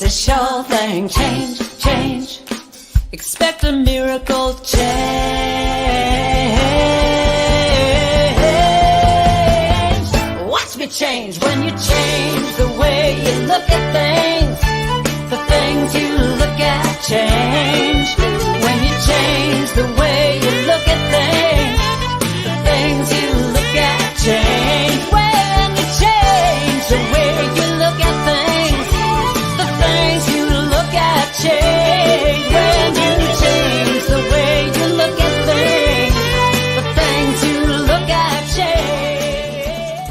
It's a sure thing. Change, change. Expect a miracle change. Watch me change when you change the way you look at things. The things you look at change. When you change the way you look at things. The things you look at change. When you change the way you look at things. The things you look at change. When you change the way you look at things. The things you look at change.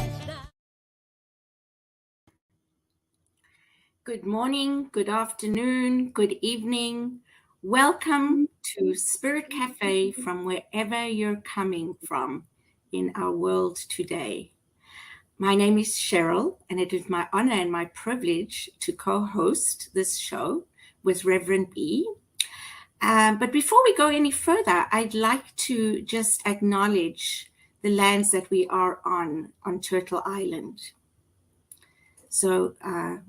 Good morning, good afternoon, good evening. Welcome to Spirit Café from wherever you're coming from in our world today. My name is Cheryl, and it is my honor and my privilege to co-host this show with Reverend B. But before we go any further, I'd like to just acknowledge the lands that we are on Turtle Island. So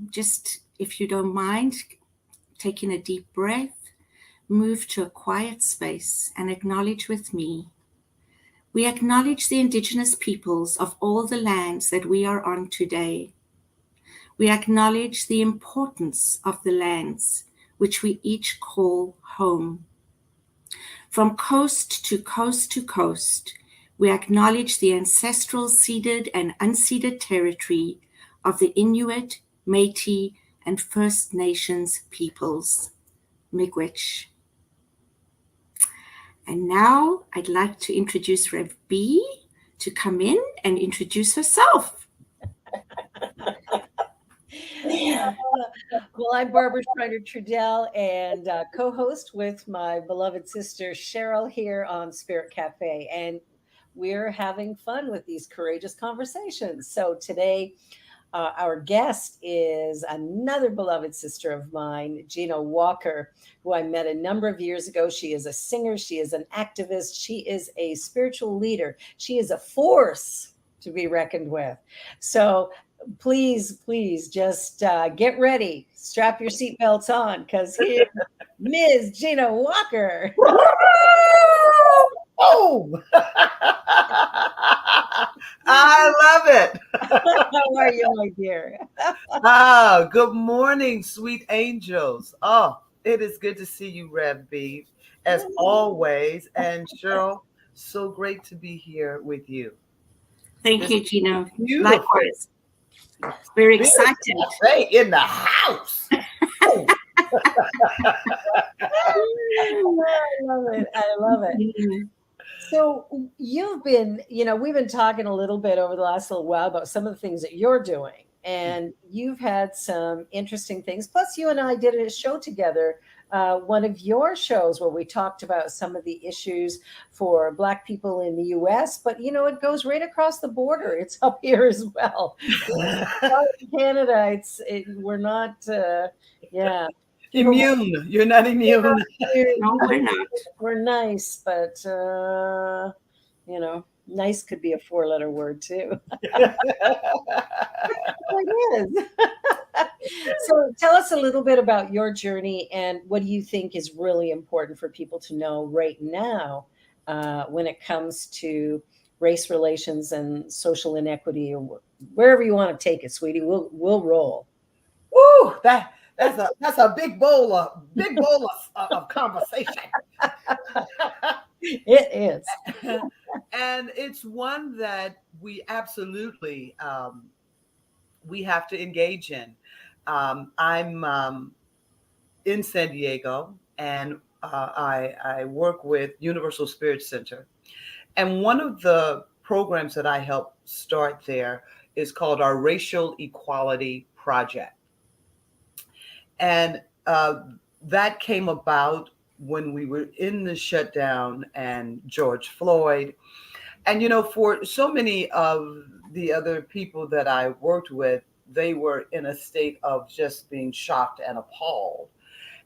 just, if you don't mind, taking a deep breath, move to a quiet space and acknowledge with me. We acknowledge the indigenous peoples of all the lands that we are on today. We acknowledge the importance of the lands which we each call home. From coast to coast to coast, we acknowledge the ancestral ceded and unceded territory of the Inuit, Métis, and First Nations peoples. Miigwech. And now I'd like to introduce Rev B to come in and introduce herself. Well, I'm Barbara Schreiner-Trudell and co-host with my beloved sister Cheryl here on Spirit Café. And we're having fun with these courageous conversations. So today, our guest is another beloved sister of mine, Gino Walker, who I met a number of years ago. She is a singer. She is an activist. She is a spiritual leader. She is a force to be reckoned with. So please just get ready. Strap your seatbelts on, because here's Ms. Gino Walker. Oh, I love it. How are you, my dear? Good morning, sweet angels. Oh, it is good to see you, Rev B, as always. And Cheryl, so great to be here with you. Thank you, Gino. Beautiful. Likewise. Very excited. Hey, in the house. Oh. I love it. I love it. So you've been, we've been talking a little bit over the last little while about some of the things that you're doing, and you've had some interesting things. Plus, you and I did a show together, one of your shows where we talked about some of the issues for Black people in the U.S., but, it goes right across the border. It's up here as well. In Canada, we're not, immune. You're not immune. No, we're not. We're nice, but nice could be a 4-letter word too. It is. So tell us a little bit about your journey, and what do you think is really important for people to know right now when it comes to race relations and social inequity, or wherever you want to take it, sweetie. We'll roll. Woo! That's a big bowl of conversation. It is. And it's one that we absolutely we have to engage in. I'm in San Diego, and I work with Universal Spirit Center. And one of the programs that I help start there is called our Racial Equality Project. And that came about when we were in the shutdown and George Floyd. And, for so many of the other people that I worked with, they were in a state of just being shocked and appalled.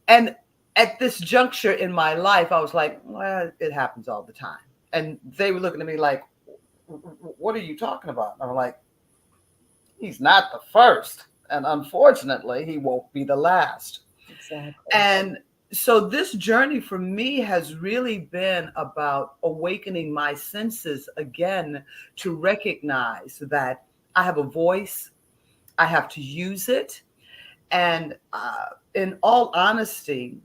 And at this juncture in my life, I was like, well, it happens all the time. And they were looking at me like, what are you talking about? And I'm like, he's not the first. And unfortunately, he won't be the last. Exactly. And so this journey for me has really been about awakening my senses again to recognize that I have a voice, I have to use it. And in all honesty,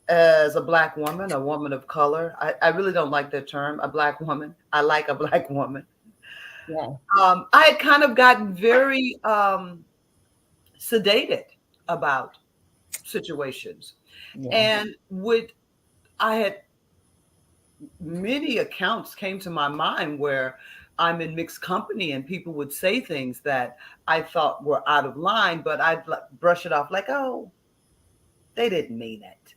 as a Black woman, a woman of color, I really don't like that term, a Black woman. I like a Black woman. Yeah. I had kind of gotten very sedated about situations. Yeah. And would I had many accounts came to my mind where I'm in mixed company and people would say things that I thought were out of line, but I'd brush it off like, oh, they didn't mean it.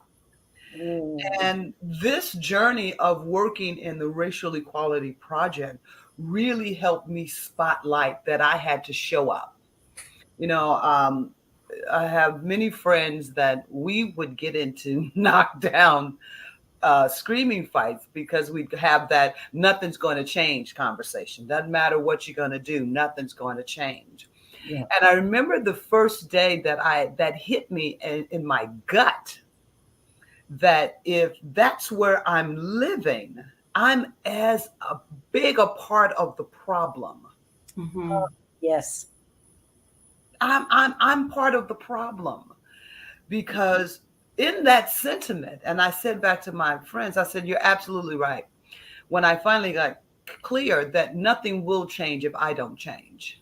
Mm. And this journey of working in the Racial Equality Project really helped me spotlight that I had to show up. You know, I have many friends that we would get into knockdown screaming fights because we have that nothing's going to change conversation. Doesn't matter what you're going to do, nothing's going to change. Yeah. And I remember the first day that hit me in my gut that if that's where I'm living, I'm as a big a part of the problem. Mhm. Yes. I'm part of the problem because in that sentiment, and I said back to my friends, I said, you're absolutely right. When I finally got clear that nothing will change if I don't change.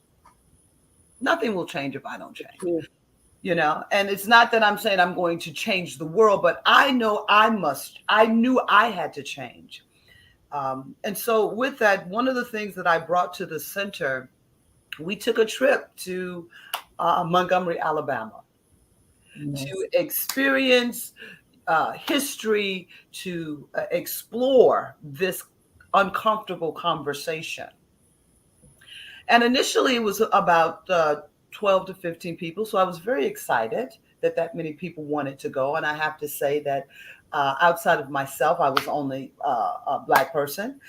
Nothing will change if I don't change. True. You know, and it's not that I'm saying I'm going to change the world, but I know I knew I had to change. And so, with that, one of the things that I brought to the center, we took a trip to Montgomery, Alabama, Yes. to experience history, to explore this uncomfortable conversation. And initially, it was about 12 to 15 people. So I was very excited that many people wanted to go. And I have to say that outside of myself, I was only a Black person.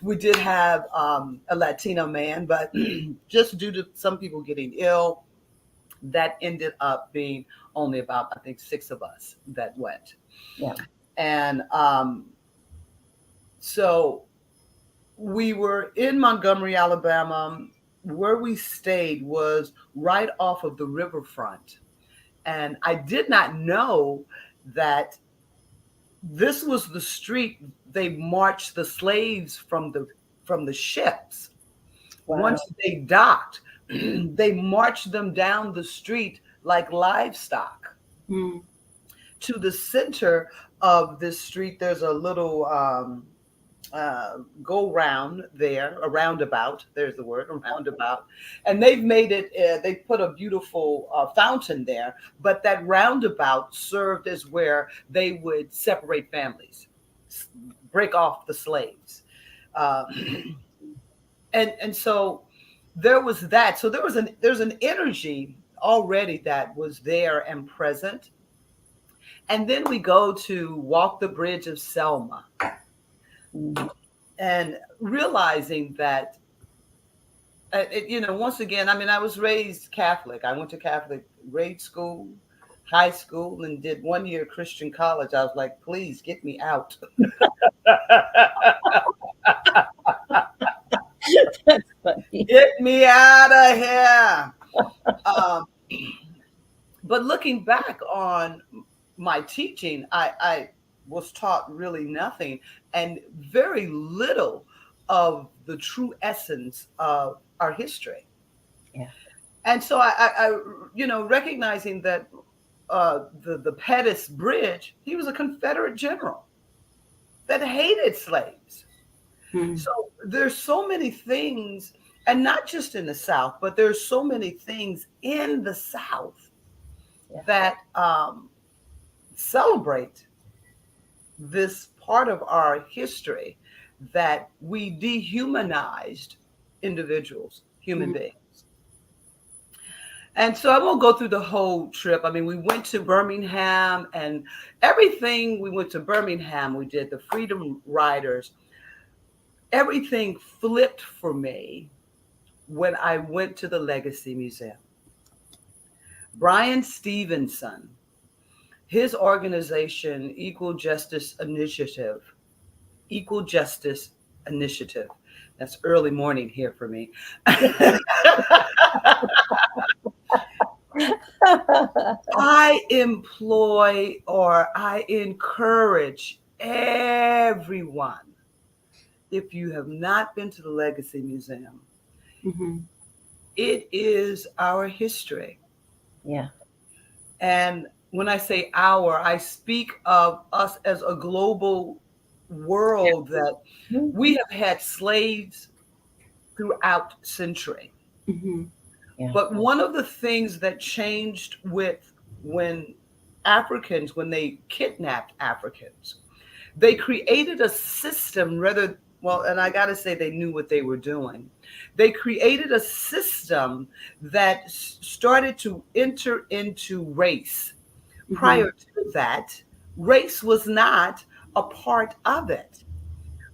We did have a Latino man, but just due to some people getting ill, that ended up being only about, I think, 6 of us that went. Yeah. And so we were in Montgomery, Alabama. Where we stayed was right off of the riverfront. And I did not know that this was the street they marched the slaves from the ships. Wow. Once they docked, they marched them down the street like livestock Mm. to the center of this street. There's a little go round there, a roundabout. There's the word, a roundabout. And they've made it, they put a beautiful fountain there, but that roundabout served as where they would separate families, break off the slaves. Uh, and so there was that. So there's an energy already that was there and present. And then we go to walk the bridge of Selma Mm. and realizing that once again, I mean, I was raised Catholic. I went to Catholic grade school, high school, and did 1 year Christian college. I was like, please get me out. That's funny. Get me out of here. Um, but looking back on my teaching, I was taught really nothing and very little of the true essence of our history. Yeah. And so recognizing that the Pettus Bridge, he was a Confederate general that hated slaves. Mm. So there's so many things, and not just in the South, but there's so many things in the South Yeah. that celebrate this part of our history that we dehumanized individuals, human Mm. beings. And so I won't go through the whole trip. I mean, we went to Birmingham and everything. We went to Birmingham. We did the Freedom Riders. Everything flipped for me when I went to the Legacy Museum. Brian Stevenson, his organization, Equal Justice Initiative. That's early morning here for me. I employ or I encourage everyone, if you have not been to the Legacy Museum, Mhm. it is our history. Yeah. And when I say our, I speak of us as a global world that we have had slaves throughout century. Mhm. Yeah. But one of the things that changed with when when they kidnapped Africans, they created a system rather, well, and I got to say they knew what they were doing. They created a system that started to enter into race. Mhm. Prior to that, race was not a part of it.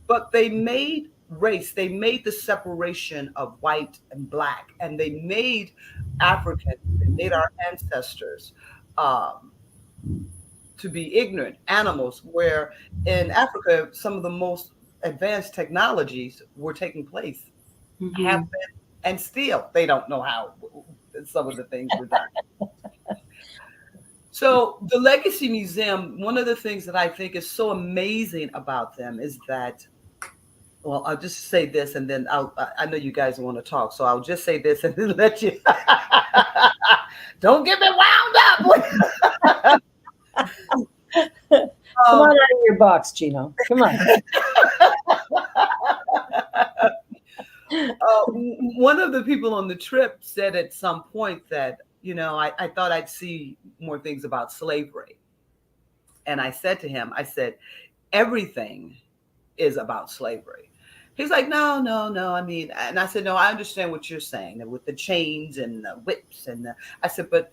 But they made the separation of white and black, and they made Africans, they made our ancestors um, to be ignorant animals, where in Africa, some of the most advanced technologies were taking place, have Mhm. been, and still they don't know how some of the things were done. So the Legacy Museum, one of the things that I think is so amazing about them is that, well, I'll just say this and then I know you guys want to talk, so I'll just say this and then let you, don't get me wound up. Come on um, out of your box, Gino. Come on. one of the people on the trip said at some point that, I thought I'd see more things about slavery. And I said to him, I said, everything is about slavery. He's like, no, no, no. I mean, and I said, no, I understand what you're saying with the chains and the whips. I said, but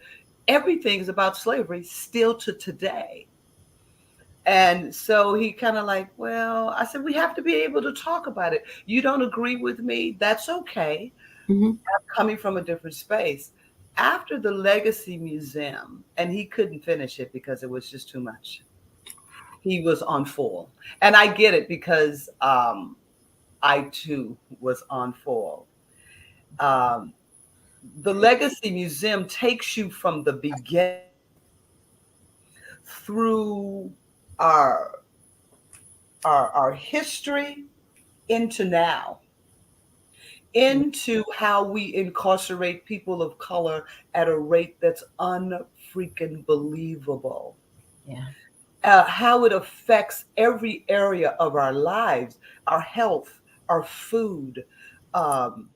everything is about slavery still to today. And so he kind of like, well, I said, we have to be able to talk about it. You don't agree with me? That's okay. Mhm. I'm coming from a different space. After the Legacy Museum, and he couldn't finish it because it was just too much. He was on full. And I get it because I too was on full. Um, the Legacy Museum takes you from the beginning through our our history into now, into how we incarcerate people of color at a rate that's unfreaking believable. Yeah. How it affects every area of our lives, our health, our food. Um,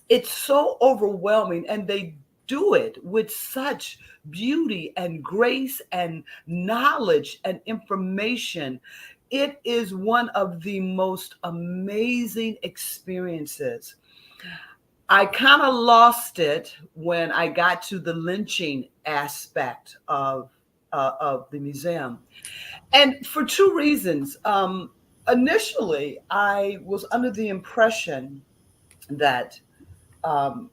it's so overwhelming, and they do it with such beauty and grace and knowledge and information. It is one of the most amazing experiences. I kind of lost it when I got to the lynching aspect of the museum, and for two reasons. Initially, I was under the impression that um,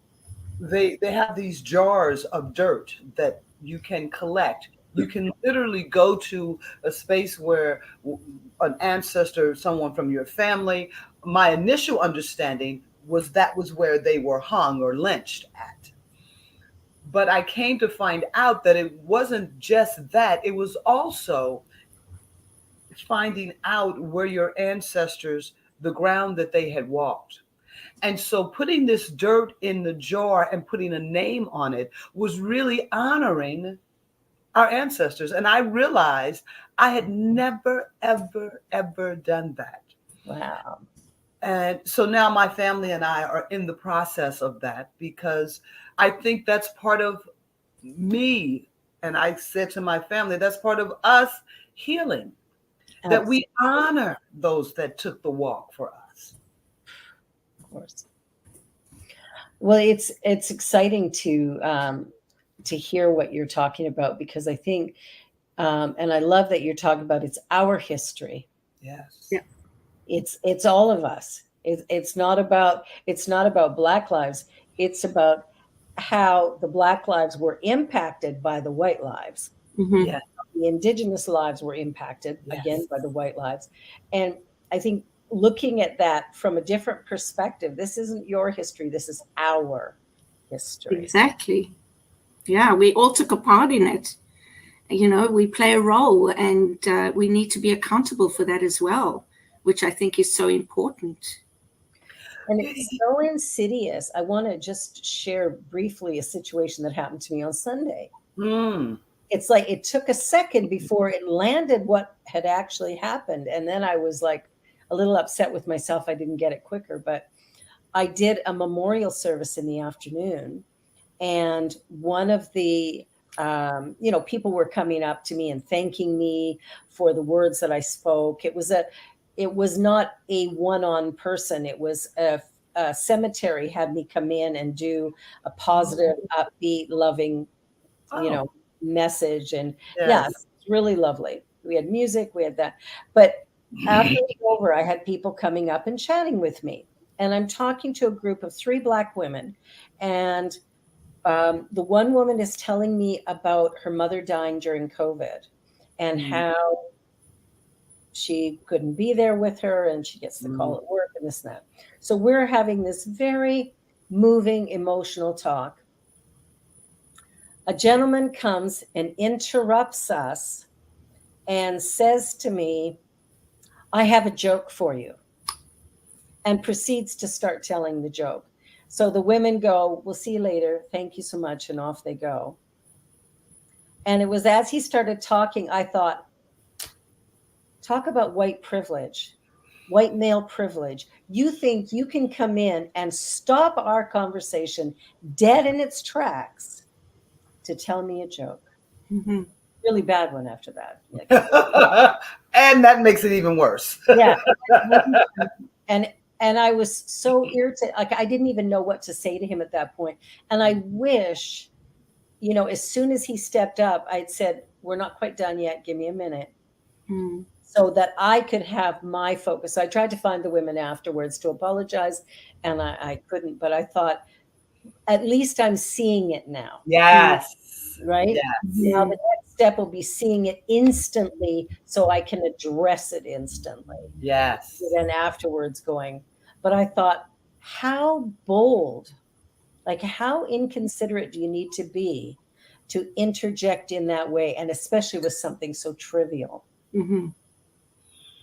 they have these jars of dirt that you can collect. You can literally go to a space where an ancestor, someone from your family. My initial understanding was that was where they were hung or lynched at. But I came to find out that it wasn't just that, it was also finding out where your ancestors, the ground that they had walked. And so putting this dirt in the jar and putting a name on it was really honoring our ancestors. And I realized I had never, ever, ever done that. Wow. And so now my family and I are in the process of that because I think that's part of me. And I said to my family, that's part of us healing, that we honor those that took the walk for us. Of course. Well, it's exciting to hear what you're talking about, because I think, and I love that you're talking about it's our history. Yes. Yeah. It's all of us. It's not about Black lives. It's about how the Black lives were impacted by the white lives. Mhm. Yeah. The indigenous lives were impacted again Yes. by the white lives. And I think looking at that from a different perspective, this isn't your history, this is our history. Exactly. Yeah, we all took a part in it. You know, we play a role, and we need to be accountable for that as well, which I think is so important. And it's so insidious. I want to just share briefly a situation that happened to me on Sunday. Mm. It's like it took a second before it landed what had actually happened. And then I was like a little upset with myself. I didn't get it quicker, but I did a memorial service in the afternoon. And one of the, people were coming up to me and thanking me for the words that I spoke. It was not a one-on person. It was a cemetery had me come in and do a positive, upbeat, loving, Oh, message. And yeah, yes. it's really lovely. We had music, we had that. But after it was over, I had people coming up and chatting with me. And I'm talking to a group of 3 Black women. And the one woman is telling me about her mother dying during COVID and Mm. how she couldn't be there with her and she gets the Mm. call at work and this and that. So we're having this very moving, emotional talk. A gentleman comes and interrupts us and says to me, I have a joke for you, and proceeds to start telling the joke. So the women go, we'll see you later. Thank you so much. And off they go. And it was as he started talking, I thought, talk about white privilege, white male privilege. You think you can come in and stop our conversation dead in its tracks to tell me a joke. Mhm. Really bad one after that. Like, And that makes it even worse. yeah. And and I was so irritated. Like I didn't even know what to say to him at that point. And I wish, as soon as he stepped up, I'd said, we're not quite done yet. Give me a minute. Mm. So that I could have my focus. So I tried to find the women afterwards to apologize, and I couldn't. But I thought, at least I'm seeing it now, Yes. right? Yes. Now the Mhm. next step will be seeing it instantly so I can address it instantly. Yes. Then afterwards going, but I thought, how bold, like how inconsiderate do you need to be to interject in that way, and especially with something so trivial? Mhm.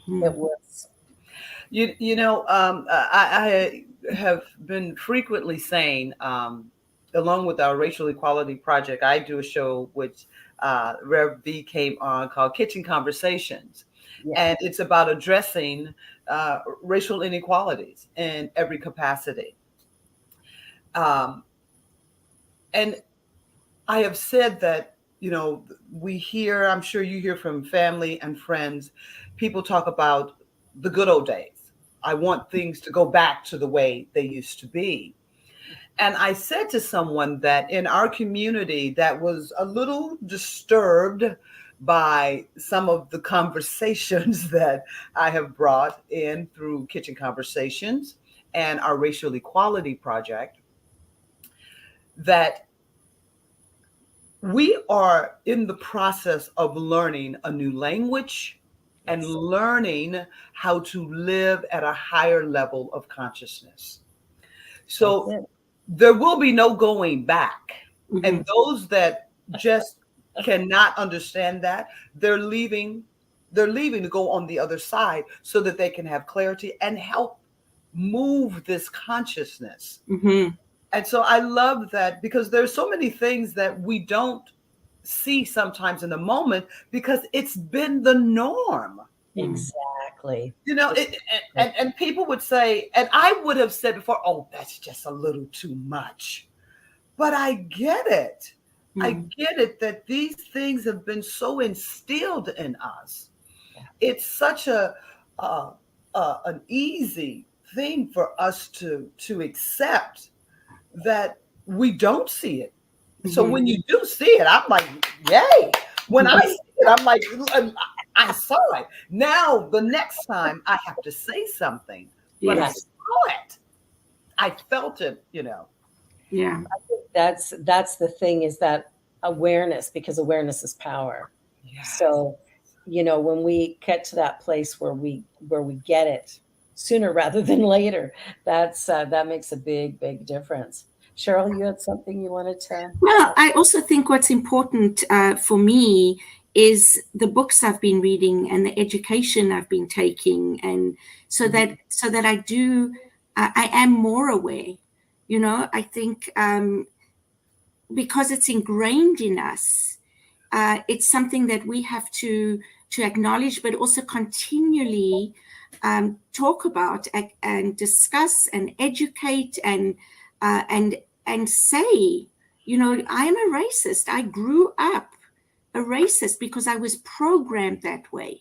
It Mm. was. I have been frequently saying, along with our racial equality project, I do a show which Rev V came on called Kitchen Conversations. Yeah. And it's about addressing racial inequalities in every capacity. Um, and I have said that, we hear, I'm sure you hear from family and friends, people talk about the good old days. I want things to go back to the way they used to be. And I said to someone that in our community that was a little disturbed by some of the conversations that I have brought in through Kitchen Conversations and our Racial Equality Project, that we are in the process of learning a new language and Yes. learning how to live at a higher level of consciousness. That's So it. there will be no going back. And Mhm. those that just cannot understand that, they're leaving to go on the other side so that they can have clarity and help move this consciousness. Mhm. And so I love that because there's so many things that we don't see sometimes in the moment because it's been the norm. Mm. Exactly. And people would say, and I would have said before, oh, that's just a little too much. But I get it. I Mm. get it that these things have been so instilled in us. Yeah. It's such uh, an easy thing for us to accept that we don't see it. So Mhm. when you do see it, I'm like, yay. When I see it, I'm like, I saw it. Now the next time I have to say something, but I Yes. Yes. saw it. I felt it, Yeah. That's the thing, is that awareness, because awareness is power. Yes. So, when we get to that place where we get it sooner rather than later, that makes a big difference. Cheryl, you had something you wanted to? Well, I also think what's important for me is the books I've been reading and the education I've been taking, and so that I am more aware. I think because it's ingrained in us, it's something that we have to acknowledge, but also continually talk about and discuss and educate and say, I am a racist. I grew up a racist because I was programmed that way,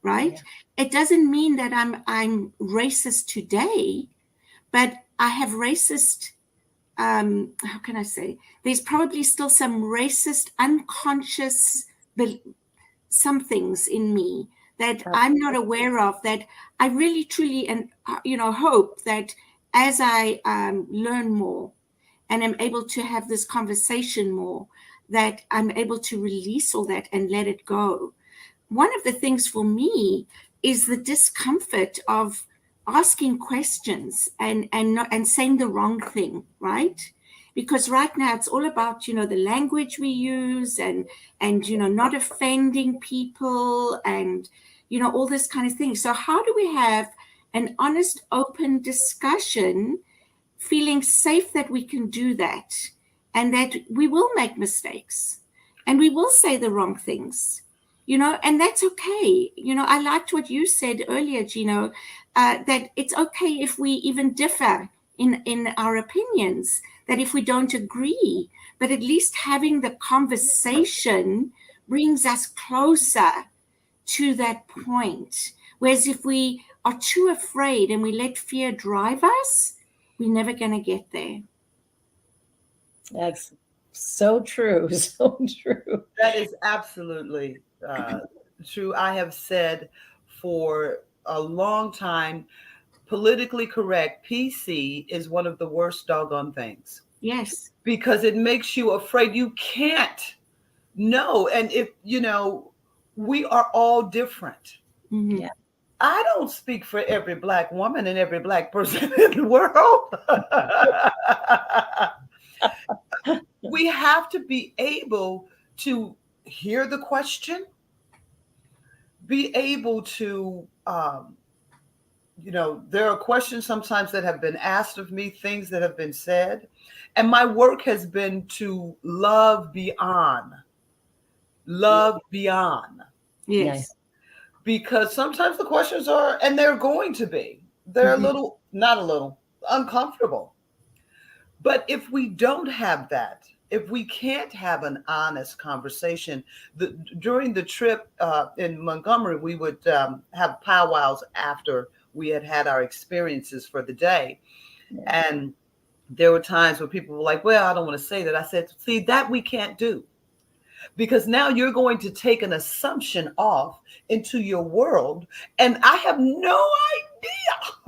right? Yeah. It doesn't mean that I'm racist today, but I have racist. How can I say? There's probably still some racist, unconscious some things in me that I'm not aware of, that I really truly and hope that as I learn more and am able to have this conversation more, that I'm able to release all that and let it go. One of the things for me is the discomfort of asking questions and saying the wrong thing, right? Because right now it's all about the language we use and not offending people and all this kind of thing. So how do we have an honest, open discussion, feeling safe that we can do that, and that we will make mistakes and we will say the wrong things, and that's okay. I liked what you said earlier, Gino, that it's okay if we even differ in our opinions, that if we don't agree, but at least having the conversation brings us closer to that point. Whereas if we are too afraid and we let fear drive us, we're never going to get there. That's so true. So true. That is absolutely true. I have said for a long time, politically correct, PC, is one of the worst doggone things. Yes. Because it makes you afraid. You can't know. And if, we are all different. Mm-hmm. Yeah. I don't speak for every Black woman and every Black person in the world. We have to be able to hear the question, be able to, there are questions sometimes that have been asked of me, things that have been said. And my work has been to love beyond. Yes. Because sometimes the questions are, and they're going to be, they're not a little, uncomfortable. But if we don't have that, if we can't have an honest conversation, during the trip in Montgomery, we would have powwows after we had our experiences for the day. Yeah. And there were times where people were like, well, I don't want to say that. I said, see, that we can't do. Because now you're going to take an assumption off into your world, and I have no idea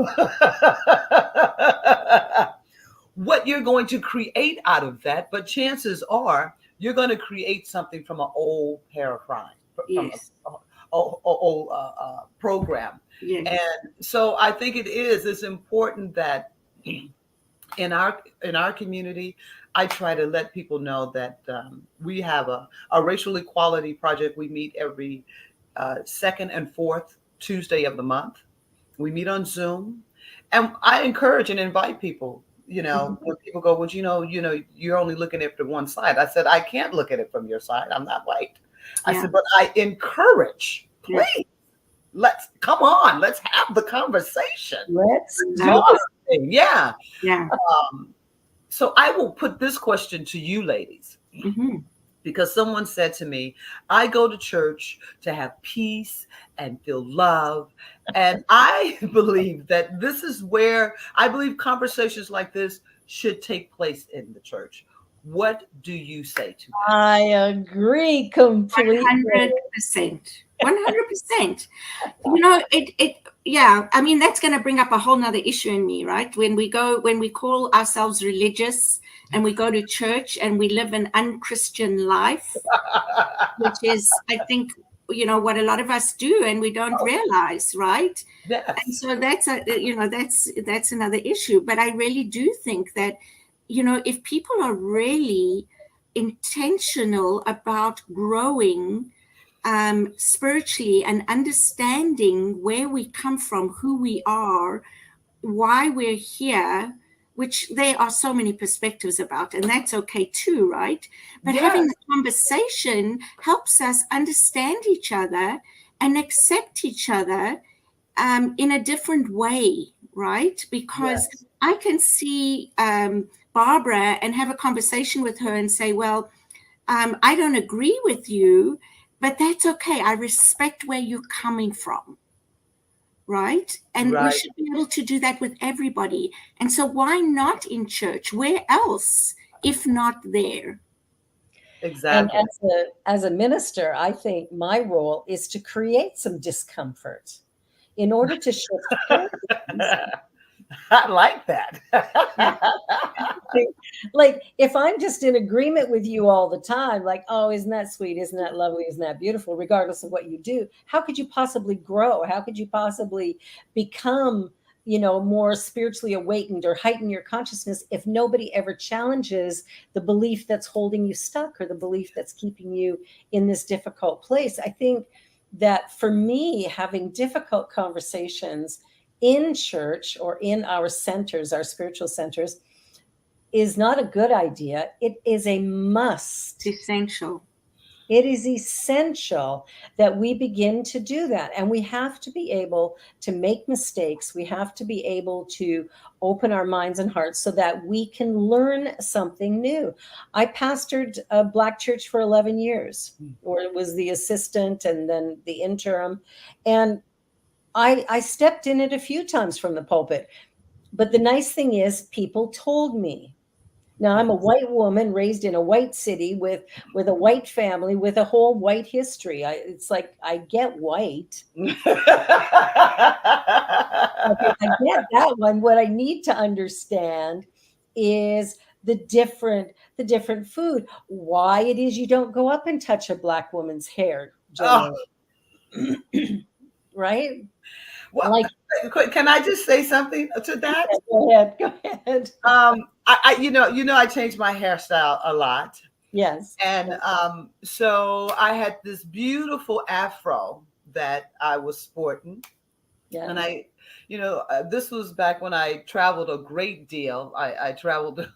what you're going to create out of that. But chances are you're going to create something from an old paradigm, from an old program. Yes. And so I think it's important that in our community, I try to let people know that we have a racial equality project. We meet every second and fourth Tuesday of the month. We meet on Zoom, and I encourage and invite people. When people go, well, you're only looking at it from one side. I said, I can't look at it from your side. I'm not white. I said, but I encourage, please, let's have the conversation. Let's do it. Yeah. So I will put this question to you, ladies, because someone said to me, I go to church to have peace and feel love. And I believe that this is where I believe conversations like this should take place in the church. What do you say to that? I agree completely. 100%. 100%. yeah, I mean, that's going to bring up a whole nother issue in me, right? When we call ourselves religious and we go to church and we live an unchristian life, which is, I think, what a lot of us do and we don't realize, right? And Yes. so that's another issue. But I really do think that, if people are really intentional about growing spiritually and understanding where we come from, who we are, why we're here, which there are so many perspectives about, and that's okay too, right? But having Yes. the conversation helps us understand each other and accept each other in a different way, right? Because Yes. I can see Barbara and have a conversation with her and say, well, I don't agree with you, but that's okay. I respect where you're coming from, right? And we Right. should be able to do that with everybody. And so why not in church? Where else, if not there? And Exactly. as a minister, I think my role is to create some discomfort in order to shift paradigms. I like that. Yeah. Like if I'm just in agreement with you all the time, like, oh, isn't that sweet? Isn't that lovely? Isn't that beautiful? Regardless of what you do, how could you possibly grow? How could you possibly become, more spiritually awakened or heighten your consciousness if nobody ever challenges the belief that's holding you stuck or the belief that's keeping you in this difficult place? I think that for me, having difficult conversations in church or in our centers, our spiritual centers, is not a good idea. It is a must. Essential. It is essential that we begin to do that. And we have to be able to make mistakes. We have to be able to open our minds and hearts so that we can learn something new. I pastored a Black church for 11 years, or it was the assistant and then the interim. And I stepped in it a few times from the pulpit. But the nice thing is, people told me. Now, I'm a Yes. white woman raised in a white city with a white family with a whole white history. It's like I get white. Okay, I get that one. What I need to understand is the different food. Why it is you don't go up and touch a Black woman's hair Oh, generally, right? well, Like, can I just say something to that? go ahead, go ahead. I changed my hairstyle a lot. Yes. And so I had this beautiful afro that I was sporting. Yeah. And this was back when I traveled a great deal. I traveled,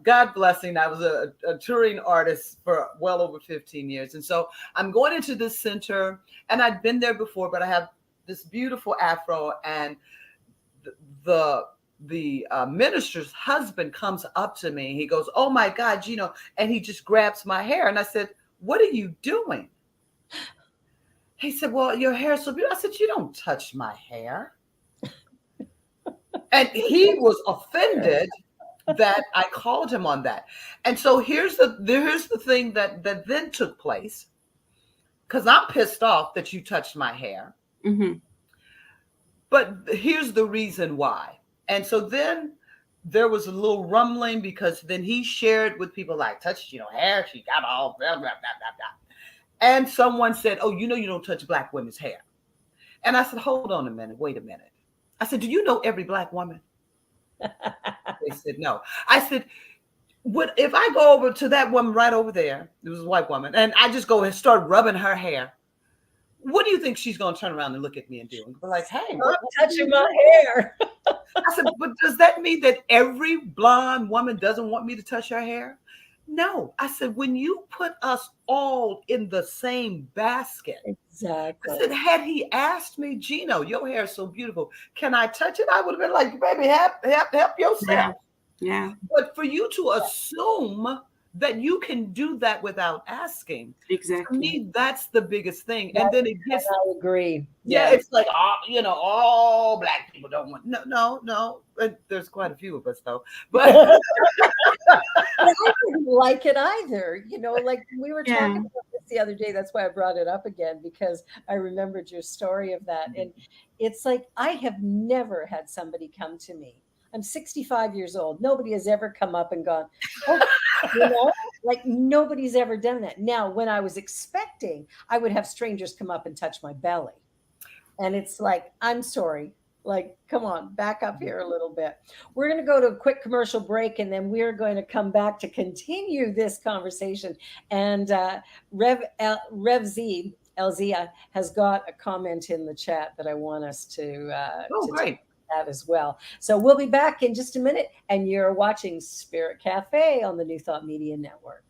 God blessing, I was a touring artist for well over 15 years. And so I'm going into this center, and I'd been there before, but I have this beautiful afro, and the minister's husband comes up to me. He goes, "Oh my God, Gino," and he just grabs my hair. And I said, "What are you doing?" He said, "Well, your hair is so beautiful." I said, "You don't touch my hair." And he was offended that I called him on that. And so here's the thing that then took place, because I'm pissed off that you touched my hair. Mm-hmm. But here's the reason why. And so then there was a little rumbling, because then he shared with people, like, touched, hair. She got all blah, blah, blah, blah, blah. And someone said, "Oh, you don't touch Black women's hair." And I said, "Hold on a minute. Wait a minute." I said, "Do you know every Black woman?" They said, "No." I said, "What if I go over to that woman right over there?" It was a white woman. "And I just go and start rubbing her hair. What do you think she's going to turn around and look at me and do?" And be like, "Hey, Stop what touching my hair. I said, "But does that mean that every blonde woman doesn't want me to touch her hair?" No. I said, "When you put us all in the same basket," I said, Exactly. "had he asked me, 'Gino, your hair is so beautiful, can I touch it?' I would have been like, 'Baby, help Yeah. yourself.'" Yeah. But for you to assume that you can do that without asking, to Exactly. me, that's the biggest thing. And That, then it gets, I agree. yeah, Yes. it's like, all Black people don't want. No, no, no. There's quite a few of us though, but I didn't like it either. Like we were Yeah. talking about this this the other day. That's why I brought it up again, because I remembered your story of that. And it's like, I have never had somebody come to me. I'm 65 years old. Nobody has ever come up and gone, oh, like nobody's ever done that. Now, when I was expecting, I would have strangers come up and touch my belly. And it's like, I'm sorry. Like, come on, back up here a little bit. We're going to go to a quick commercial break, and then we're going to come back to continue this conversation. And Rev Z, Elzia, has got a comment in the chat that I want us to Great. that as well. So we'll be back in just a minute, and you're watching Spirit Cafe on the New Thought Media Network.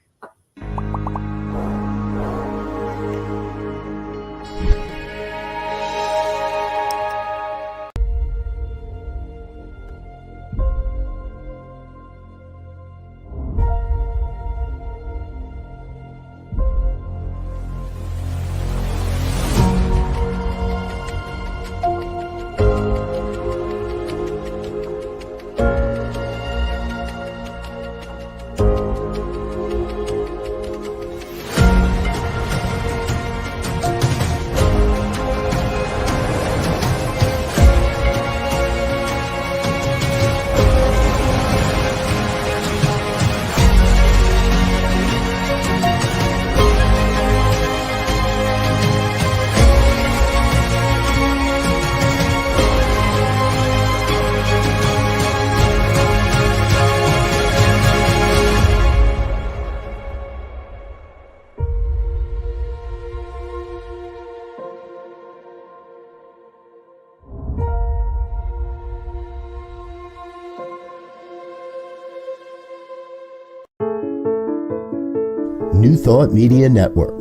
New Thought Media Network.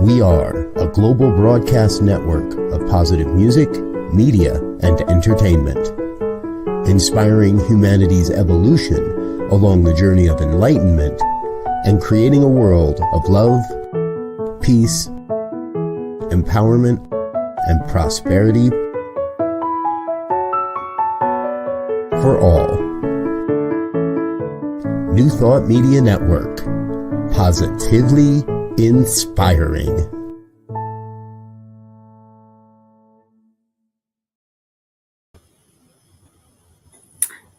We are a global broadcast network of positive music, media, and entertainment, inspiring humanity's evolution along the journey of enlightenment and creating a world of love, peace, empowerment, and prosperity for all. New Thought Media Network. Positively inspiring.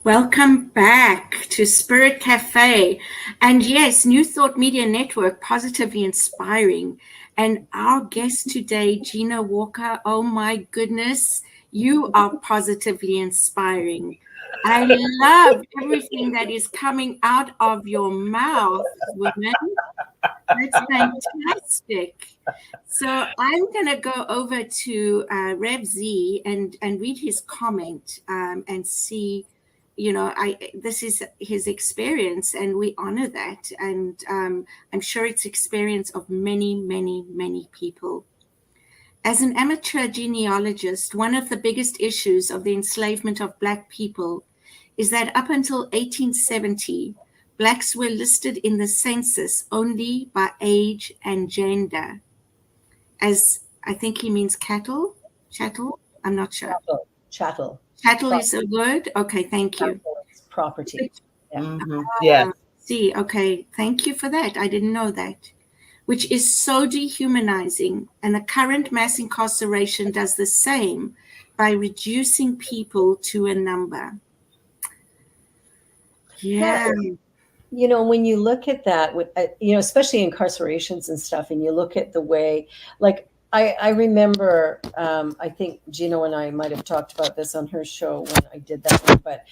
Welcome back to Spirit Cafe. And yes, New Thought Media Network, positively inspiring. And our guest today, Gino Walker, oh my goodness, you are positively inspiring. I love everything that is coming out of your mouth, woman. That's fantastic. So I'm going to go over to Rev Z and read his comment and see, this is his experience, and we honor that. And I'm sure it's experience of many, many, many people. As an amateur genealogist, one of the biggest issues of the enslavement of Black people is that up until 1870, Blacks were listed in the census only by age and gender. As I think he means cattle? I'm not sure. Chattel. Chattel is a word? Okay, thank you. Property. Yeah. Mm-hmm. Yeah. See, okay, thank you for that. I didn't know that. Which is so dehumanizing. And the current mass incarceration does the same by reducing people to a number. Yeah. When you look at that, with especially incarcerations and stuff, and you look at the way, like I remember, I think Gino and I might have talked about this on her show when I did that one, but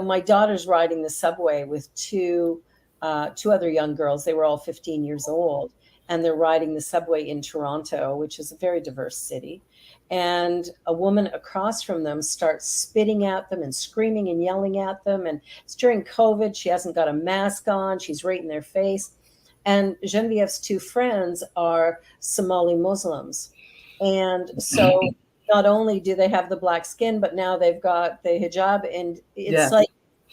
my daughter's riding the subway with two other young girls. They were all 15 years old, and they're riding the subway in Toronto, which is a very diverse city. And a woman across from them starts spitting at them and screaming and yelling at them. And it's during COVID. She hasn't got a mask on. She's right in their face. And Genevieve's two friends are Somali Muslims. And so not only do they have the black skin, but now they've got the hijab. And it's like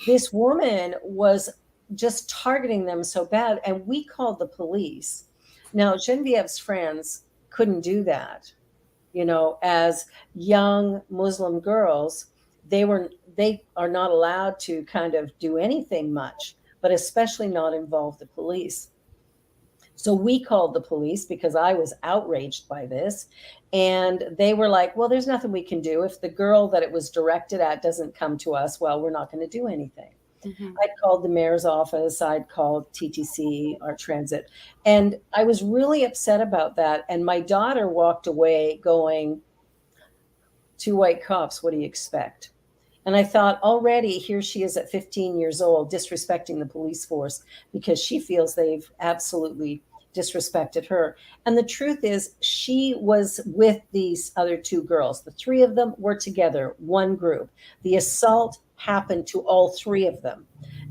this woman was just targeting them so bad. And we called the police. Now, Genevieve's friends couldn't do that. As young Muslim girls, they are not allowed to kind of do anything much, but especially not involve the police. So we called the police because I was outraged by this. And they were like, well, there's nothing we can do. If the girl that it was directed at doesn't come to us, well, we're not going to do anything. Mhm. I'd called the mayor's office. I'd called TTC, our transit. And I was really upset about that. And my daughter walked away going, 2 white cops, what do you expect? And I thought, already here she is at 15 years old, disrespecting the police force because she feels they've absolutely disrespected her. And the truth is, she was with these other 2 girls. The 3 of them were together, one group. The assault happened to all 3 of them.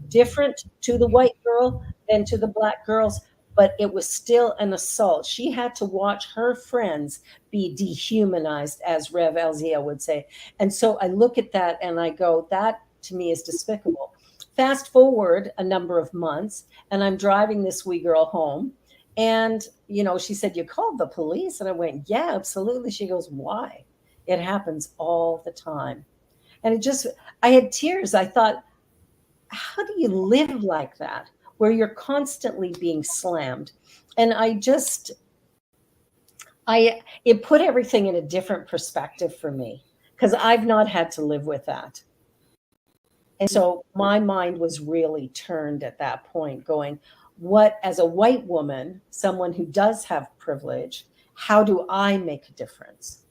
Different to the white girl than to the black girls, but it was still an assault. She had to watch her friends be dehumanized, as Rev Elzia would say. And so I look at that and I go, that to me is despicable. Fast forward a number of months, and I'm driving this wee girl home. And, she said, you called the police? And I went, yeah, absolutely. She goes, why? It happens all the time. And I had tears. I thought, how do you live like that, where you're constantly being slammed? And it put everything in a different perspective for me, because I've not had to live with that. And so my mind was really turned at that point, going, what, as a white woman, someone who does have privilege, how do I make a difference?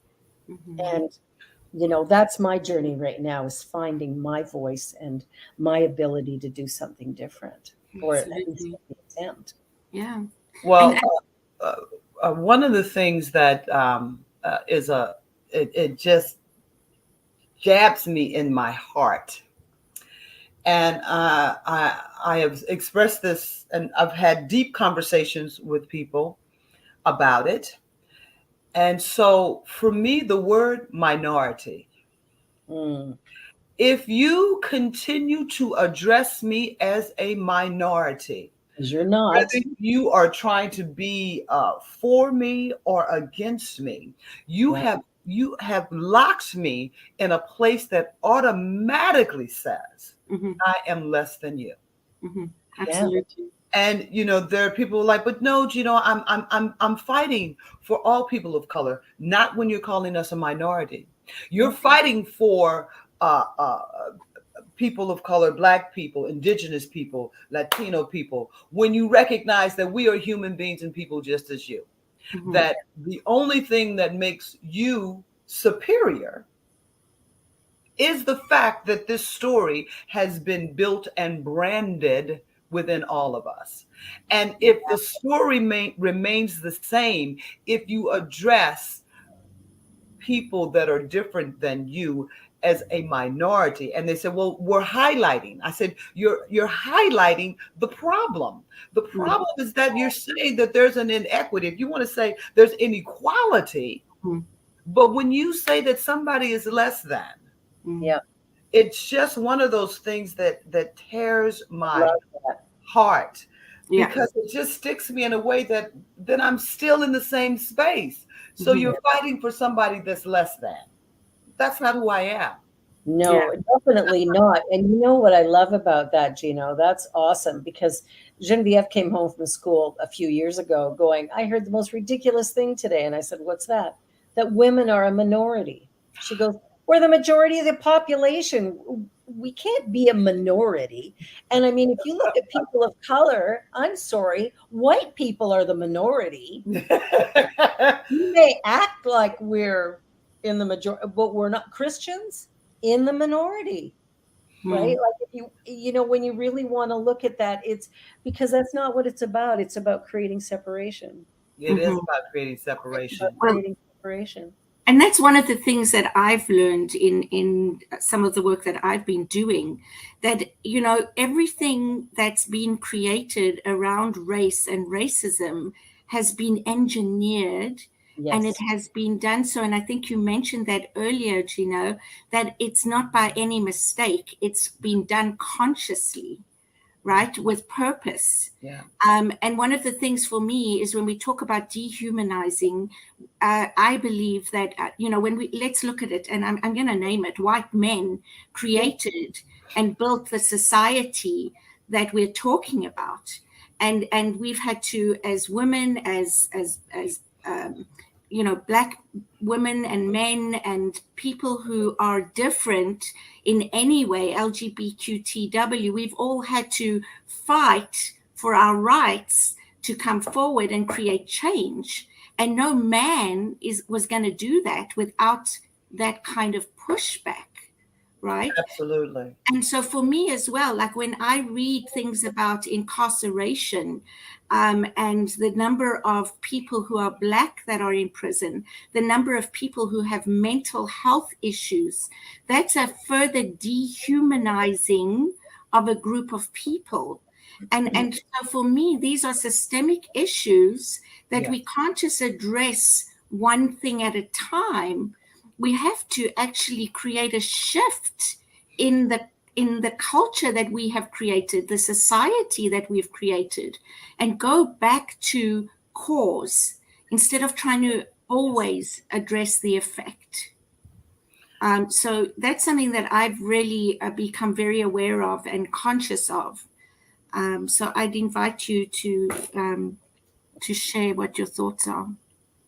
Mhm. And that's my journey right now, is finding my voice and my ability to do something different, or at least Absolutely. the attempt. Yeah. Well, And one of the things that it just jabs me in my heart, and I have expressed this, and I've had deep conversations with people about it. And so, for me, the word minority. Mm, If you continue to address me as a minority, 'cause you're not. whether you are trying to be for me or against me, you Yeah. have locked me in a place that automatically says Mhm. I am less than you. Mhm. Absolutely. And there are people like, but no, I'm fighting for all people of color. Not when you're calling us a minority. You're fighting for uh, uh, people of color, Black people, Indigenous people, Latino people, when you recognize that we are human beings and people just as you. Mhm. That the only thing that makes you superior is the fact that this story has been built and branded within all of us. And if the story remains the same, if you address people that are different than you as a minority, and they said, well, we're highlighting. I said, you're highlighting the problem. The problem is that you're saying that there's an inequity. If you want to say there's inequality, Mhm. but when you say that somebody is less than, Mhm. Yeah. it's just one of those things that tears my Love that. heart, Yeah. because it just sticks me in a way that then I'm still in the same space. So Mhm. you're fighting for somebody that's less than. That's not who I am. No, definitely not. And you know what I love about that, Gino? That's awesome, because Genevieve came home from school a few years ago going, I heard the most ridiculous thing today. And I said, what's that? That women are a minority. She goes, we're the majority of the population. We can't be a minority. And I mean, if you look at people of color, I'm sorry, white people are the minority. We may act like we're in the majority, but we're not. Christians in the minority, right? Mhm. Like, if when you really want to look at that, it's because that's not what it's about. It's about creating separation. It is Mhm. about creating It's about separation. Well, creating separation. and that's one of the things that I've learned in some of the work that I've been doing, that everything that's been created around race and racism has been engineered, and it Yes. has been done so. And I think you mentioned that earlier, Gino, that it's not by any mistake. It's been done consciously, right, with purpose. Yeah. And one of the things for me is when we talk about dehumanizing, I believe that, let's look at it, and I'm going to name it, white men created and built the society that we're talking about. and we've had to, as women, as Black women and men and people who are different in any way, LGBTQTW, we've all had to fight for our rights to come forward and create change. And no man was going to do that without that kind of pushback, right? Absolutely. And so for me as well, like when I read things about incarceration, and the number of people who are Black that are in prison, the number of people who have mental health issues, that's a further dehumanizing of a group of people. And so for me, these are systemic issues that Yeah. we can't just address one thing at a time. We have to actually create a shift in the culture that we have created, the society that we've created, and go back to cause instead of trying to always address the effect. So that's something that I've really become very aware of and conscious of. So I'd invite you to share what your thoughts are.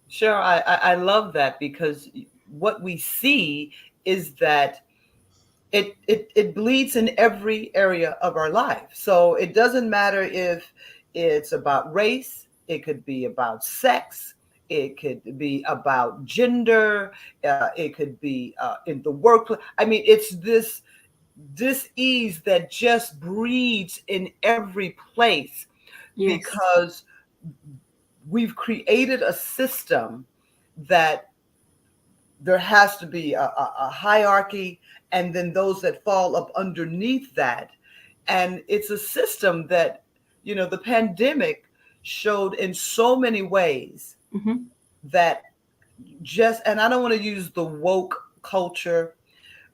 Sure, I love that, because what we see is that it bleeds in every area of our life. So it doesn't matter if it's about race, it could be about sex, it could be about gender, it could be in the workplace. I mean, it's this dis-ease that just breeds in every place, Yes. because we've created a system that there has to be a hierarchy, and then those that fall up underneath that. And it's a system that, the pandemic showed in so many ways Mm-hmm. that and I don't want to use the woke culture,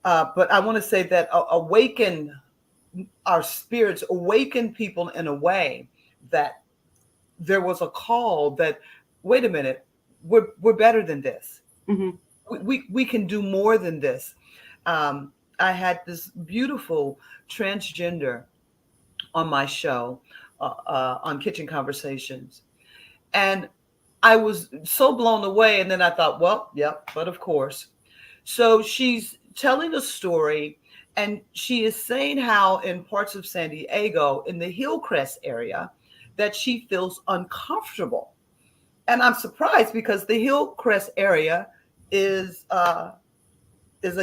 but I want to say that awaken our spirits, awaken people in a way that there was a call that, wait a minute, we're better than this. Mm-hmm. We can do more than this. I had this beautiful transgender on my show, on Kitchen Conversations, and I was so blown away. And then I thought, well, yep, but of course. So she's telling a story, and she is saying how in parts of San Diego, in the Hillcrest area, that she feels uncomfortable. And I'm surprised, because the Hillcrest area is a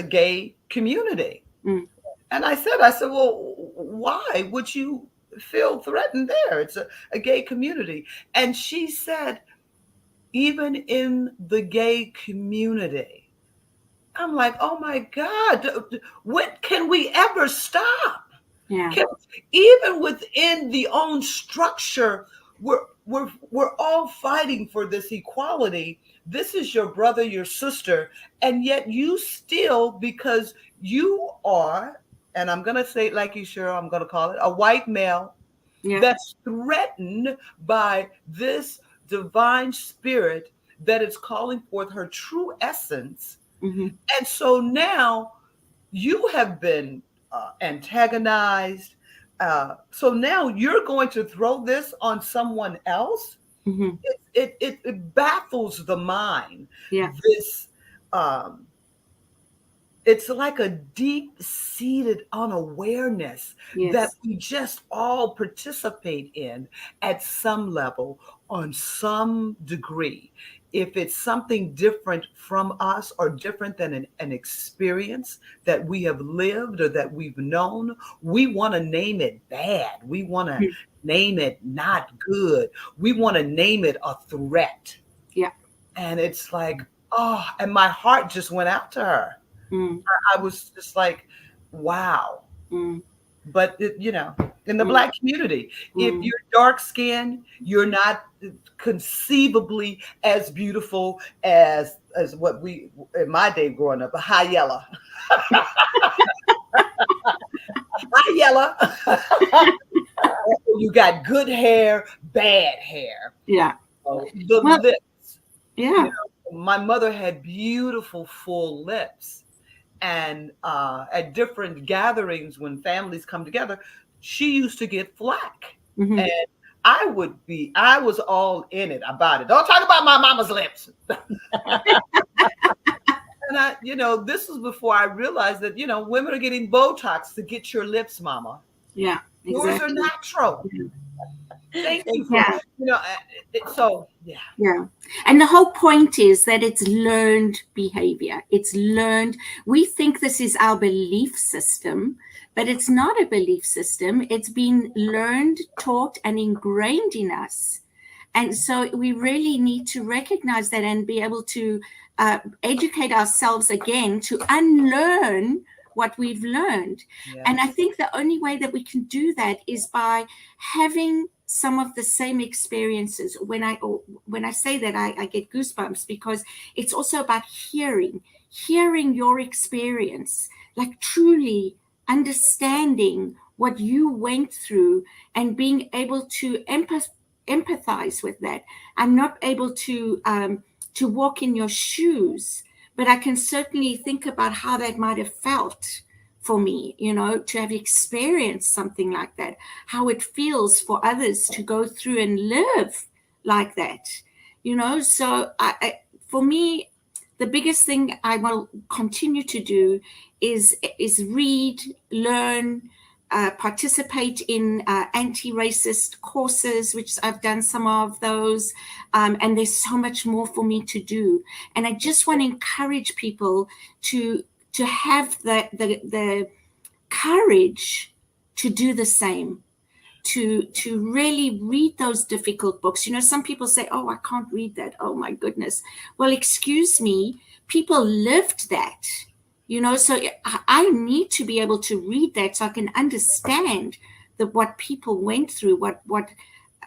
gay community. Mm. And I said, well, why would you feel threatened there? It's a gay community. And she said, even in the gay community, I'm like, oh my God, when can we ever stop? Yeah. Even within the own structure, we're all fighting for this equality. This is your brother, your sister, and yet you still, because you are, and I'm gonna say it like you sure, I'm gonna call it a white male, Yeah. that's threatened by this divine spirit that is calling forth her true essence. Mm-hmm. And so now you have been antagonized. So now you're going to throw this on someone else. Mm-hmm. It baffles the mind. Yeah. This, it's like a deep-seated unawareness Yes. that we just all participate in at some level, on some degree. If it's something different from us, or different than an experience that we have lived or that we've known, we want to name it bad. We want to name it not good. We want to name it a threat. Yeah. And it's like, oh, and my heart just went out to her. Mm. I was just like, wow. Mm. But, in the Black community, if you're dark skinned, you're not conceivably as beautiful as what we, in my day growing up, a high yellow. High yellow. You got good hair, bad hair. Yeah. The Well, lips. Yeah. My mother had beautiful, full lips. And at different gatherings, when families come together, she used to get flack. Mm-hmm. And I was all in it about it. Don't talk about my mama's lips. And this was before I realized that, women are getting Botox to get your lips, mama. Yeah, Yours are exactly. natural. Thank you for, Yeah. so yeah. Yeah. And the whole point is that it's learned behavior. It's learned. We think this is our belief system, but it's not a belief system. It's been learned, taught, and ingrained in us. And so we really need to recognize that and be able to educate ourselves again to unlearn what we've learned. Yes. And I think the only way that we can do that is by having some of the same experiences. When I say that, I get goosebumps, because it's also about hearing your experience, like truly understanding what you went through and being able to empathize with that. I'm not able to walk in your shoes, but I can certainly think about how that might have felt for me, to have experienced something like that, how it feels for others to go through and live like that, So for me, the biggest thing I will continue to do is read, learn, participate in anti-racist courses, which I've done some of those, and there's so much more for me to do. And I just want to encourage people to have the courage to do the same, to really read those difficult books. Some people say, oh, I can't read that. Oh my goodness. Well, excuse me, people lived that. So I need to be able to read that so I can understand what people went through, what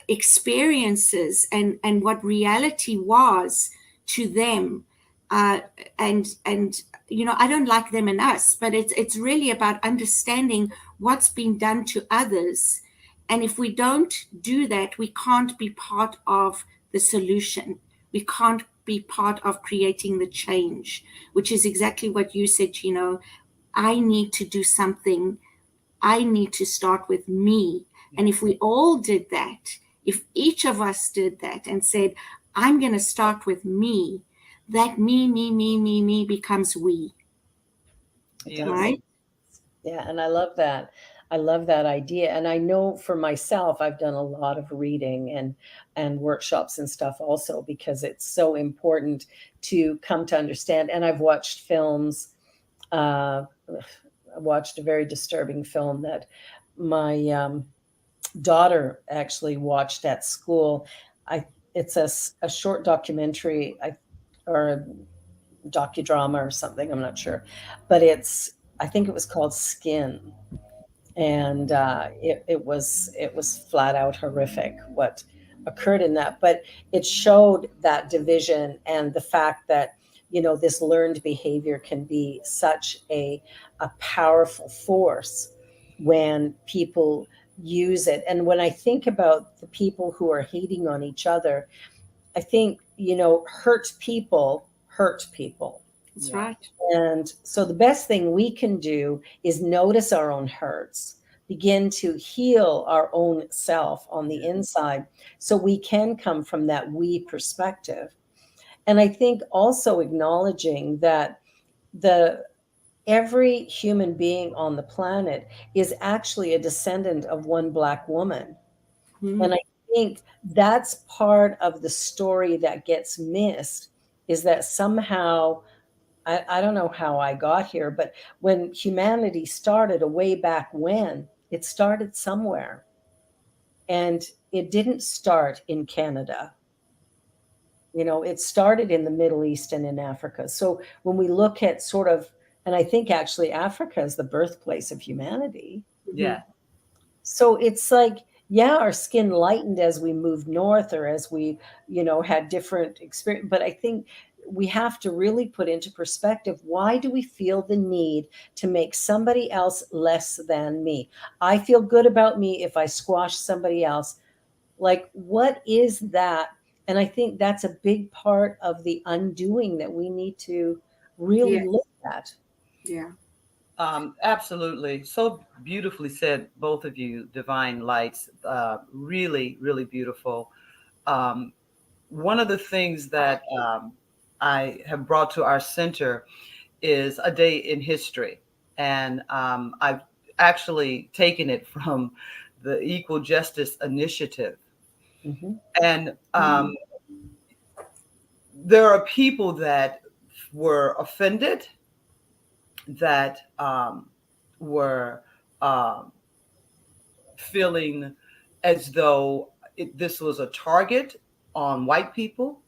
experiences and what reality was to them. And I don't like them and us, but it's really about understanding what's been done to others. And if we don't do that, we can't be part of the solution. We can't be part of creating the change, which is exactly what you said, Gino. I need to do something. I need to start with me. And if we all did that, if each of us did that and said, I'm going to start with me, that me becomes we. Yes. Right? Yeah, and I love that. I love that idea. And I know for myself, I've done a lot of reading and workshops and stuff also, because it's so important to come to understand. And I've watched films. I watched a very disturbing film that my daughter actually watched at school. It's a short documentary, or a docudrama or something. I'm not sure, but I think it was called Skin, and it was flat out horrific what occurred in that. But it showed that division and the fact that this learned behavior can be such a powerful force when people use it. And when I think about the people who are hating on each other, I think hurt people hurt people. That's Yeah. right. And so the best thing we can do is notice our own hurts, begin to heal our own self on the inside, so we can come from that we perspective. And I think also acknowledging that every human being on the planet is actually a descendant of one Black woman. And I think that's part of the story that gets missed, is that somehow, I don't know how I got here, but when humanity started, a way back when, it started somewhere. And it didn't start in Canada. It started in the Middle East and in Africa. So when we look at sort of, and I think actually Africa is the birthplace of humanity. Yeah. So it's like, yeah, our skin lightened as we moved north, or as we, had different experience. But I think we have to really put into perspective, why do we feel the need to make somebody else less than me? I feel good about me if I squash somebody else. Like, what is that? And I think that's a big part of the undoing that we need to really Yes. look at. Yeah. Absolutely. So beautifully said, both of you, Divine Lights. Really, really beautiful. Um, One of the things that I have brought to our center is a day in history. And I've actually taken it from the Equal Justice Initiative. Mhm. And there are people that were offended, that were um, feeling as though this was a target on white people.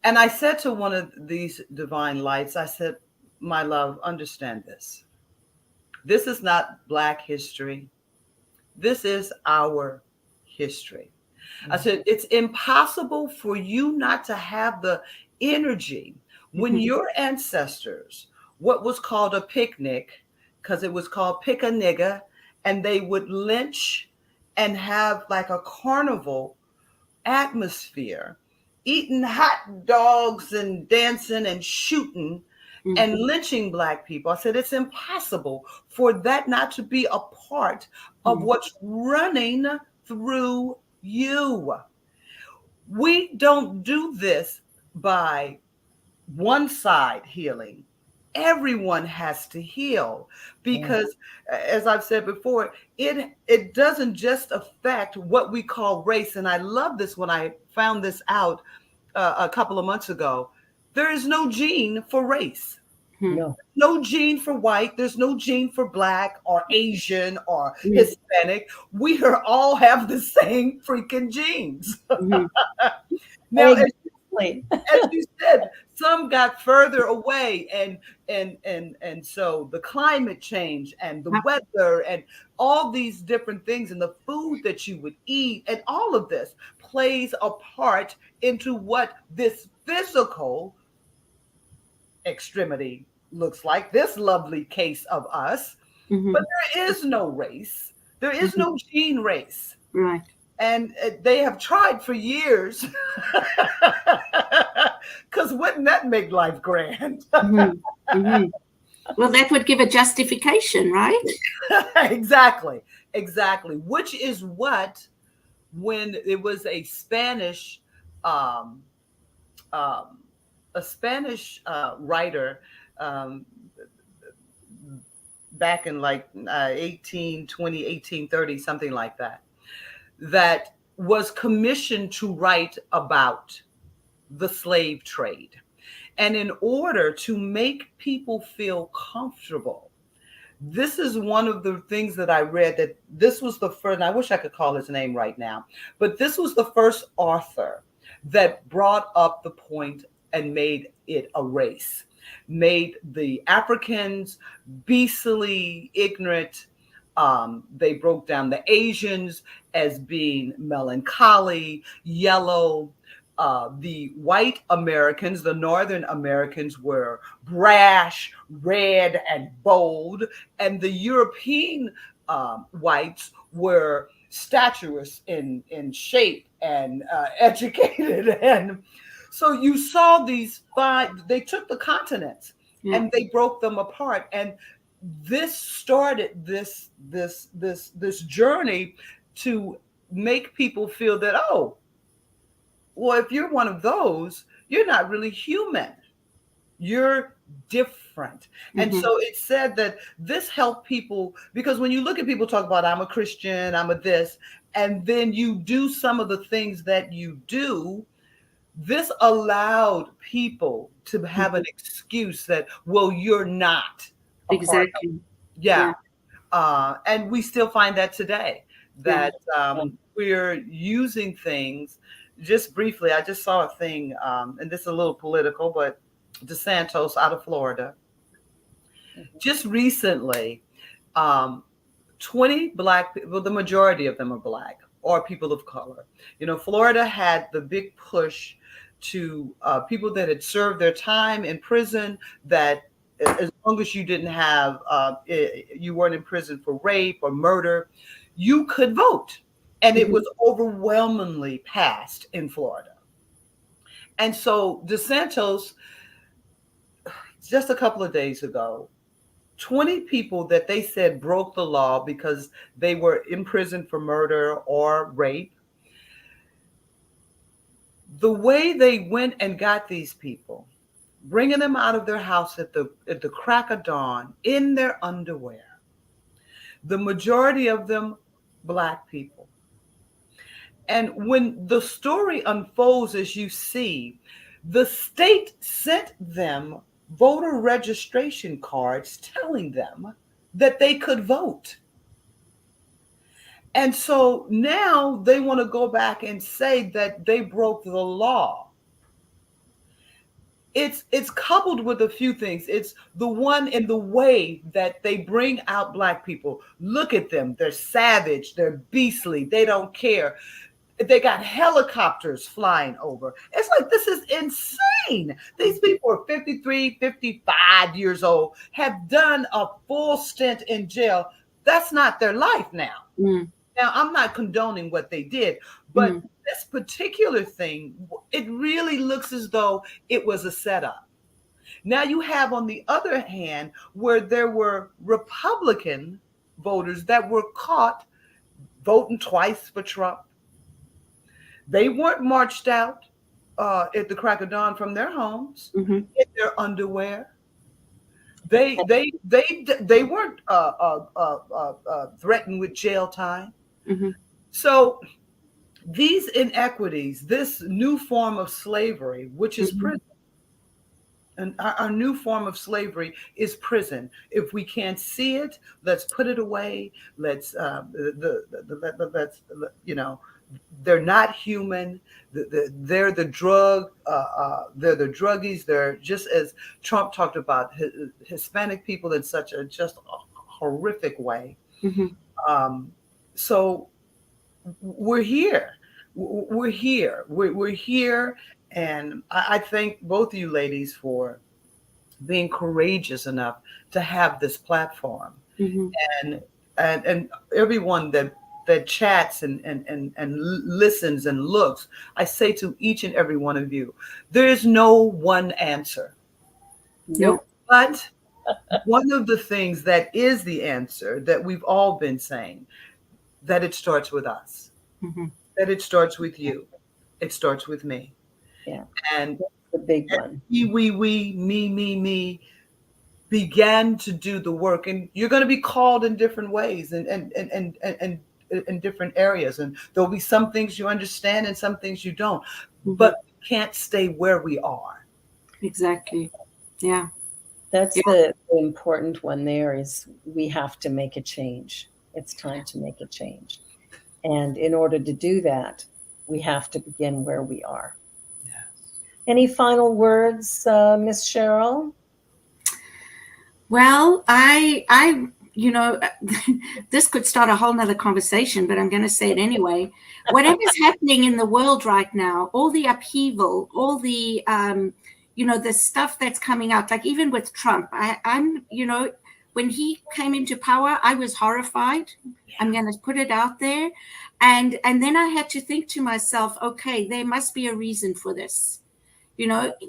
And I said to one of these divine lights, I said, my love, understand this. This is not Black history. This is our history. I said, it's impossible for you not to have the energy when Mhm. your ancestors, what was called a picnic, because it was called pick a nigga, and they would lynch and have like a carnival atmosphere, eating hot dogs and dancing and shooting Mhm. and lynching Black people. I said, it's impossible for that not to be a part of Mhm. what's running through you. We don't do this by one side healing. Everyone has to heal Yeah. because, as I've said before, it doesn't just affect what we call race. And I love this when I found this out a couple of months ago. There is no gene for race, Mhm. No. no gene for white. There's no gene for Black or Asian or Mhm. Hispanic. We are all have the same freaking genes. Mhm. Now, Exactly. as you said, some got further away, and so the climate change and the Yep. weather and all these different things and the food that you would eat and all of this plays a part into what this physical extremity looks like, this lovely case of us. But Mhm. there is no race, there is Mhm. no gene race, Right. and they have tried for years. Because wouldn't that make life grand? Mhm. Mhm. Well, that would give a justification, right? Exactly, exactly. Which is what, when it was um, um, a Spanish writer, um, back in like 1820, 1830, something like that, that was commissioned to write about the slave trade. And in order to make people feel comfortable, this is one of the things that I read, that this was the first, and I wish I could call his name right now, but this was the first author that brought up the point and made it a race, made the Africans beastly ignorant. They broke down the Asians as being melancholy, yellow. The white Americans, the Northern Americans, were brash, red, and bold, and the European whites were statuous in shape and educated. And so you saw these five, they took the continents Yeah. and they broke them apart. And this started this journey to make people feel that, oh, well, if you're one of those, you're not really human, you're different. And Mhm. so it said that this helped people, because when you look at people talk about, I'm a Christian, I'm a this, and then you do some of the things that you do, this allowed people to have an Mhm. excuse that, well, you're not a part of. Exactly. Yeah. Yeah. And we still find that today, Yeah. that we're using things. Just briefly, I just saw a thing, and this is a little political, but DeSantos out of Florida just recently, um, 20 Black people, well, the majority of them are Black or people of color. You know, Florida had the big push to people that had served their time in prison, that as long as you didn't have, you weren't in prison for rape or murder, you could vote. And it Mhm. was overwhelmingly passed in Florida. And so DeSantos, just a couple of days ago, 20 people that they said broke the law because they were in prison for murder or rape. The way they went and got these people, bringing them out of their house at the crack of dawn in their underwear, the majority of them Black people. And when the story unfolds, as you see, the state sent them voter registration cards telling them that they could vote. And so now they want to go back and say that they broke the law. It's coupled with a few things. It's the one in the way that they bring out Black people. Look at them. They're savage. They're beastly. They don't care. They got helicopters flying over. It's like, this is insane. These people are 53, 55 years old, have done a full stint in jail. That's not their life now. Now, I'm not condoning what they did, but this particular thing, it really looks as though it was a setup. Now you have, on the other hand, where there were Republican voters that were caught voting twice for Trump. They weren't marched out at the crack of dawn from their homes in their underwear. They weren't threatened with jail time. So these inequities, this new form of slavery, which is prison, and our new form of slavery is prison. If we can't see it, let's put it away. Let's they're not human. They're the drug. They're the druggies. They're, just as Trump talked about Hispanic people in such a just horrific way. So we're here. We're here. And I thank both of you ladies for being courageous enough to have this platform. And everyone that chats and listens and looks, I say to each and every one of you, there is no one answer. Nope. But one of the things that is the answer that we've all been saying, that it starts with us, that it starts with you, it starts with me. Yeah. And the big one. We, me began to do the work. And you're going to be called in different ways and in different areas. And there'll be some things you understand and some things you don't. But we can't stay where we are. Exactly. Yeah. That's the important one there, is we have to make a change. It's time to make a change. And in order to do that, we have to begin where we are. Yes. Any final words, Miss Cheryl? Well, I this could start a whole nother conversation, but I'm going to say it anyway. Whatever's happening in the world right now, all the upheaval, all the, the stuff that's coming out, like even with Trump, I'm when he came into power, I was horrified. Yeah. I'm going to put it out there. And then I had to think to myself, okay, there must be a reason for this.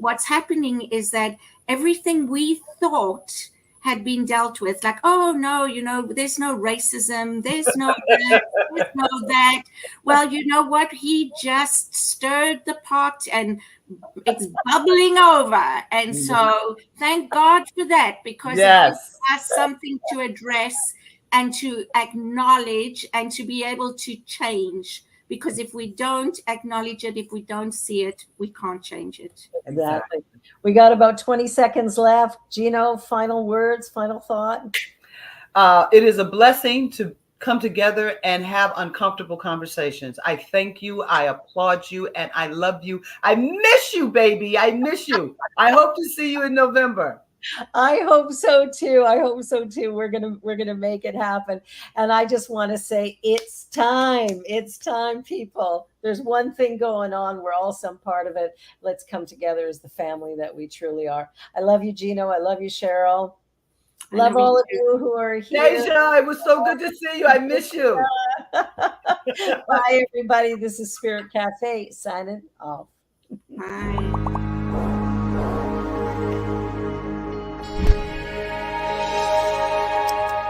What's happening is that everything we thought had been dealt with, like, oh no, there's no racism, there's no this, there's no that. Well, you know what? He just stirred the pot and it's bubbling over. And so thank God for that, because it gives us something to address and to acknowledge and to be able to change. Because if we don't acknowledge it, if we don't see it, we can't change it. Exactly. We got about 20 seconds left. Gino, final words, final thought? It is a blessing to come together and have uncomfortable conversations. I thank you. I applaud you. And I love you. I miss you, baby. I miss you. I hope to see you in November. I hope so too. We're gonna make it happen. And I just want to say, it's time. It's time, people. There's one thing going on. We're all some part of it. Let's come together as the family that we truly are. I love you, Gino. I love you, Cheryl. Love all of you who are here. Deja, it was so good to see you. I miss you. Bye, everybody. This is Spirit Cafe signing off. Bye.